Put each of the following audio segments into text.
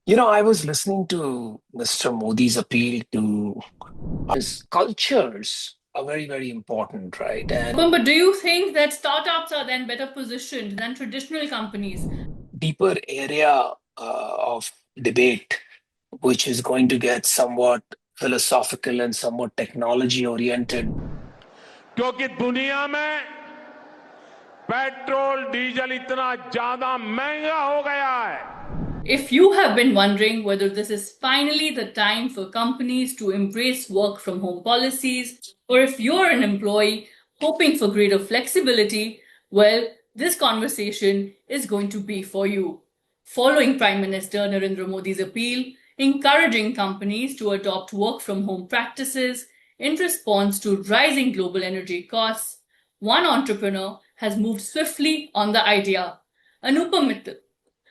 I was listening to Mr. Modi's appeal to his cultures are very, very important, right? And But do you think that startups are then better positioned than traditional companies? deeper area of debate, which is going to get somewhat philosophical and somewhat technology oriented. क्योंकि दुनिया में petrol diesel इतना ज्यादा महंगा हो गया है। If you have been wondering whether this is finally the time for companies to embrace work from home policies, or if you're an employee hoping for greater flexibility, well, this conversation is going to be for you. Following Prime Minister Narendra Modi's appeal, encouraging companies to adopt work from home practices in response to rising global energy costs, one entrepreneur has moved swiftly on the idea. Anupam Mittal.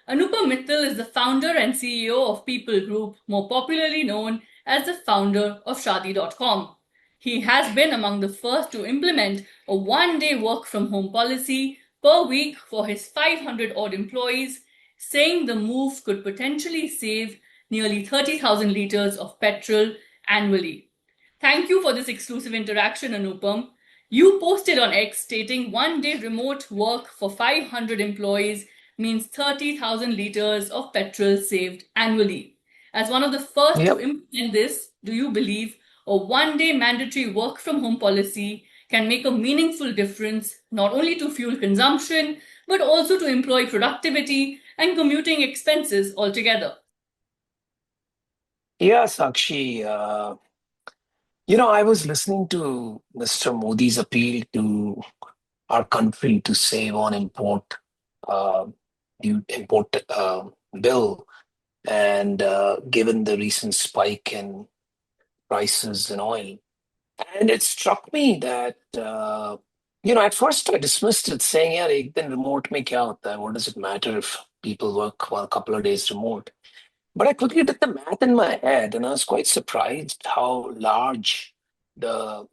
Anupam Mittal is the founder and CEO of People Group, more popularly known as the founder of Shadi.com. He has been among the first to implement a 1 day work from home policy per week for his 500 odd employees, saying the move could potentially save nearly 30,000 liters of petrol annually. Thank you for this exclusive interaction, Anupam. You posted on X stating 1 day remote work for 500 employees means 30,000 liters of petrol saved annually. As one of the first to Yep. implement this, do you believe a 1 day mandatory work from home policy can make a meaningful difference not only to fuel consumption but also to employee productivity and commuting expenses altogether? Yeah, Sakshi. I was listening to Mr. Modi's appeal to our country to save on uh, import bill, and given the recent spike in prices in oil. And it struck me that, at first I dismissed it saying, yeah, ek din remote mein kya hota hai? What does it matter if people work for a couple of days remote? But I quickly did the math in my head and I was quite surprised how large the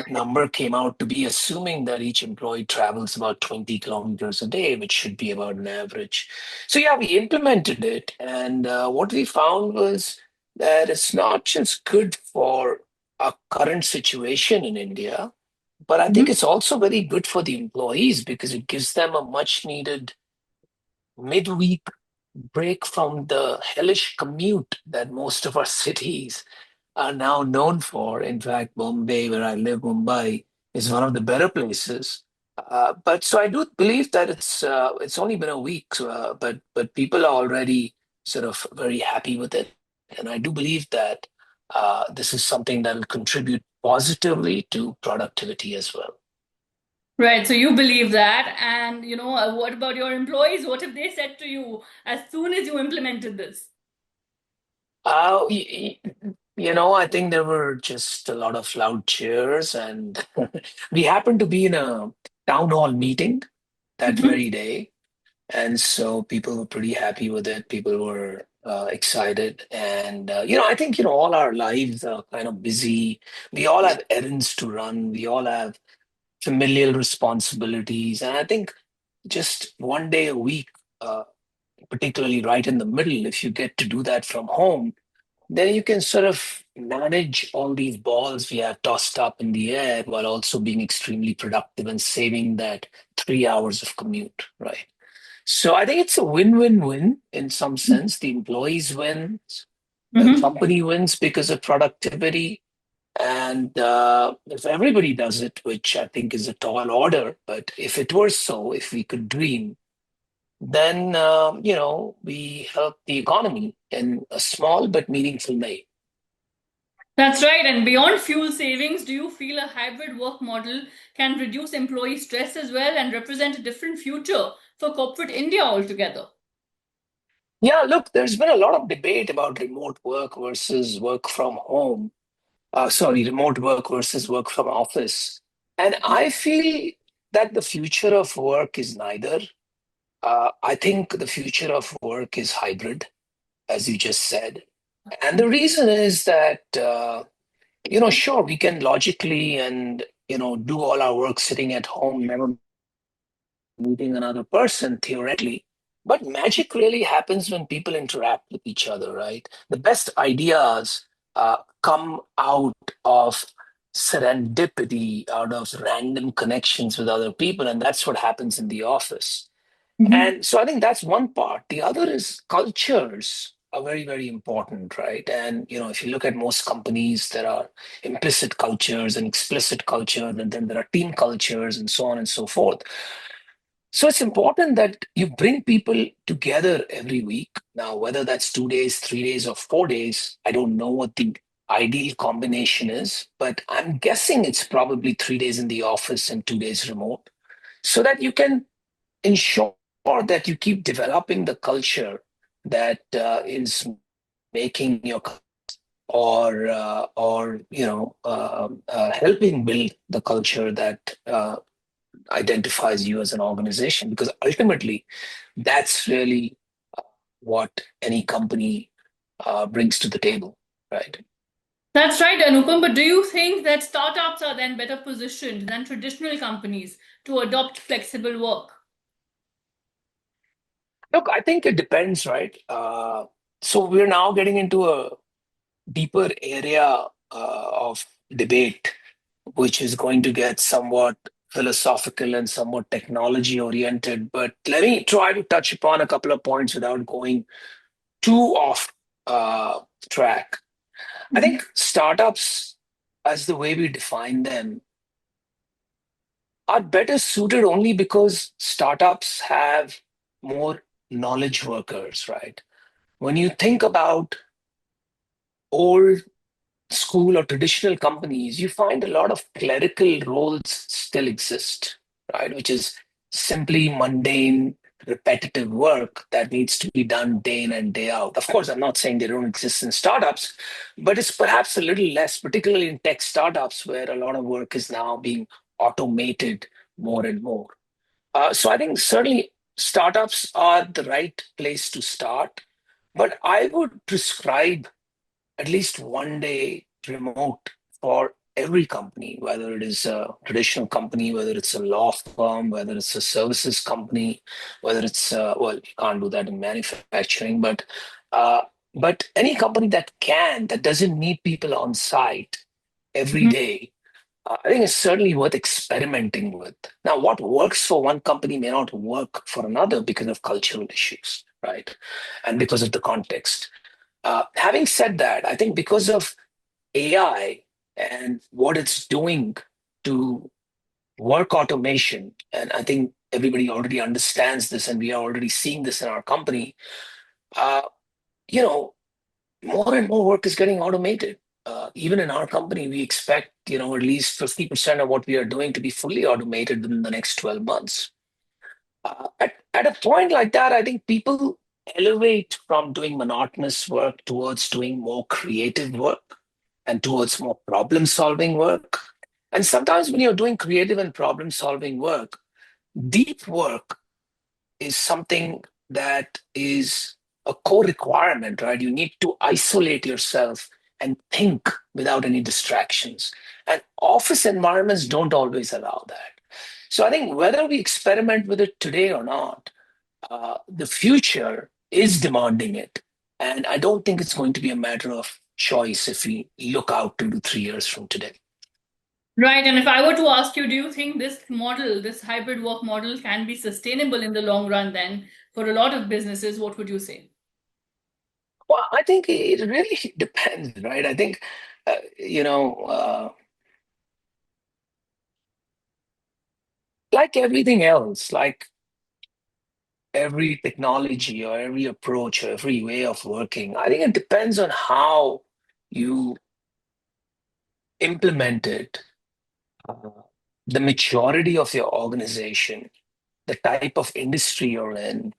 number came out to be, assuming that each employee travels about 20 kilometers a day, which should be about an average. So, yeah, we implemented it. And what we found was that it's not just good for our current situation in India, but I think it's also very good for the employees because it gives them a much needed midweek break from the hellish commute that most of our cities are now known for. In fact, Bombay, where I live, Mumbai, is one of the better places. But so I do believe that it's only been a week, but people are already sort of very happy with it, and I do believe that this is something that will contribute positively to productivity as well. Right, so you believe that, and what about your employees? What have they said to you as soon as you implemented this? Uh, y- I think there were just a lot of loud cheers, and we happened to be in a town hall meeting that Mhm. very day. And so people were pretty happy with it. People were excited. And, I think, all our lives are kind of busy. We all have errands to run. We all have familial responsibilities. And I think just 1 day a week, uh, particularly right in the middle, if you get to do that from home, then you can sort of manage all these balls we have tossed up in the air while also being extremely productive and saving that 3 hours of commute, right? So I think it's a win-win-win in some sense. The employees win, the Mhm. company wins because of productivity. And if everybody does it, which I think is a tall order, but if it were so, if we could dream, then, we help the economy in a small but meaningful way. That's right. And beyond fuel savings, do you feel a hybrid work model can reduce employee stress as well and represent a different future for corporate India altogether? Yeah, look, there's been a lot of debate about remote work versus work from home. Sorry, remote work versus work from office. And I feel that the future of work is neither. I think the future of work is hybrid, as you just said. And the reason is that, sure, we can logically and, do all our work sitting at home, never meeting another person theoretically. But magic really happens when people interact with each other, right? The best ideas come out of serendipity, out of random connections with other people, and that's what happens in the office. Mhm. And so I think that's one part. The other is cultures are very, very important, right? And if you look at most companies, there are implicit cultures and explicit cultures, and then there are team cultures and so on and so forth. So it's important that you bring people together every week. Now, whether that's 2 days, 3 days, or 4 days, I don't know what the ideal combination is, but I'm guessing it's probably 3 days in the office and 2 days remote, so that you can ensure that you keep developing the culture that is making your or helping build the culture that identifies you as an organization, because ultimately that's really what any company brings to the table, right? That's right, Anupam. But do you think that startups are then better positioned than traditional companies to adopt flexible work? Look, I think it depends, right? So we're now getting into a deeper area of debate, which is going to get somewhat philosophical and somewhat technology oriented. But let me try to touch upon a couple of points without going too off uh, track. I Mhm. think startups, as the way we define them, are better suited only because startups have more knowledge workers, right? When you think about old school or traditional companies, you find a lot of clerical roles still exist, right? Which is simply mundane, repetitive work that needs to be done day in and day out. Of course, I'm not saying they don't exist in startups, but it's perhaps a little less, particularly in tech startups where a lot of work is now being automated more and more. So I think certainly startups are the right place to start, but I would prescribe at least 1 day remote for every company, whether it is a traditional company, whether it's a law firm, whether it's a services company, whether it's well, you can't do that in manufacturing, uh, but any company that doesn't need people on site every Mhm. day. I think it's certainly worth experimenting with. Now, what works for one company may not work for another because of cultural issues, right? And because of the context. Having said that, I think because of AI and what it's doing to work automation, and I think everybody already understands this, and we are already seeing this in our company. Uh, you know, More and more work is getting automated. Even in our company, we expect at least 50% of what we are doing to be fully automated within the next 12 months. At a point like that, I think people elevate from doing monotonous work towards doing more creative work and towards more problem solving work. And sometimes when you're doing creative and problem solving work, deep work is something that is a core requirement, right? You need to isolate yourself and think without any distractions. And office environments don't always allow that. So I think whether we experiment with it today or not, the future is demanding it. And I don't think it's going to be a matter of choice if we look out 2 to 3 years from today. Right. And if I were to ask you, do you think this model, this hybrid work model, can be sustainable in the long run then for a lot of businesses? What would you say? Well, I think it really depends, right? I think, uh, you know, uh, like everything else, like every technology or every approach or every way of working, I think it depends on how you implement it, uh, the maturity of your organization, the type of industry you're in,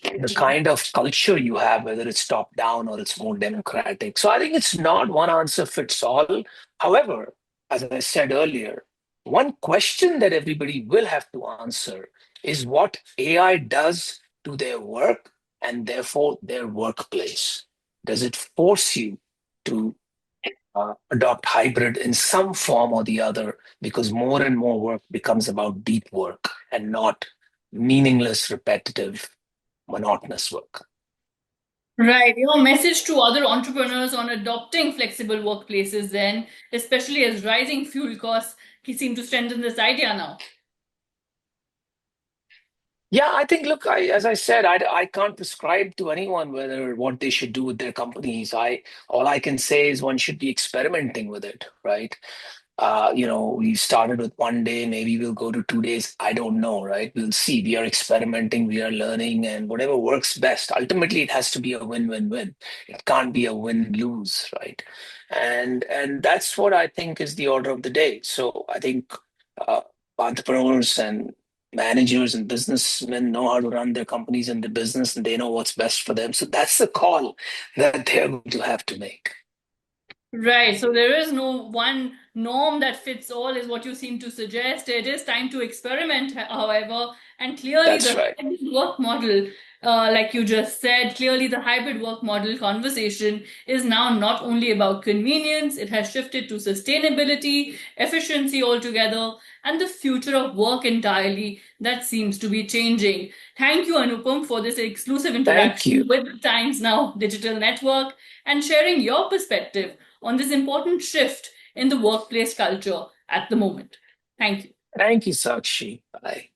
the kind of culture you have, whether it's top down or it's more democratic. So I think it's not one answer fits all. However, as I said earlier, one question that everybody will have to answer is what AI does to their work and therefore their workplace. Does it force you to adopt hybrid in some form or the other? Because more and more work becomes about deep work and not meaningless, repetitive. monotonous work. Right. Your message to other entrepreneurs on adopting flexible workplaces, then, especially as rising fuel costs seem to strengthen this idea now. Yeah, I think, look, as I said, I can't prescribe to anyone whether what they should do with their companies. All I can say is one should be experimenting with it, right? We started with 1 day, maybe we'll go to 2 days. I don't know, right? We'll see. We are experimenting, we are learning, and whatever works best. Ultimately, it has to be a win-win-win. It can't be a win-lose, right? And that's what I think is the order of the day. So I think uh, entrepreneurs and managers and businessmen know how to run their companies and the business, and they know what's best for them. So that's the call that they're going to have to make. Right. So there is no one norm that fits all, is what you seem to suggest. It is time to experiment, however, and clearly That's the right. hybrid work model, like you just said, clearly the hybrid work model conversation is now not only about convenience, it has shifted to sustainability, efficiency altogether, and the future of work entirely that seems to be changing. Thank you, Anupam, for this exclusive Thank you. interaction with the Times Now Digital Network and sharing your perspective on this important shift in the workplace culture at the moment. Thank you. Thank you, Sakshi. Bye.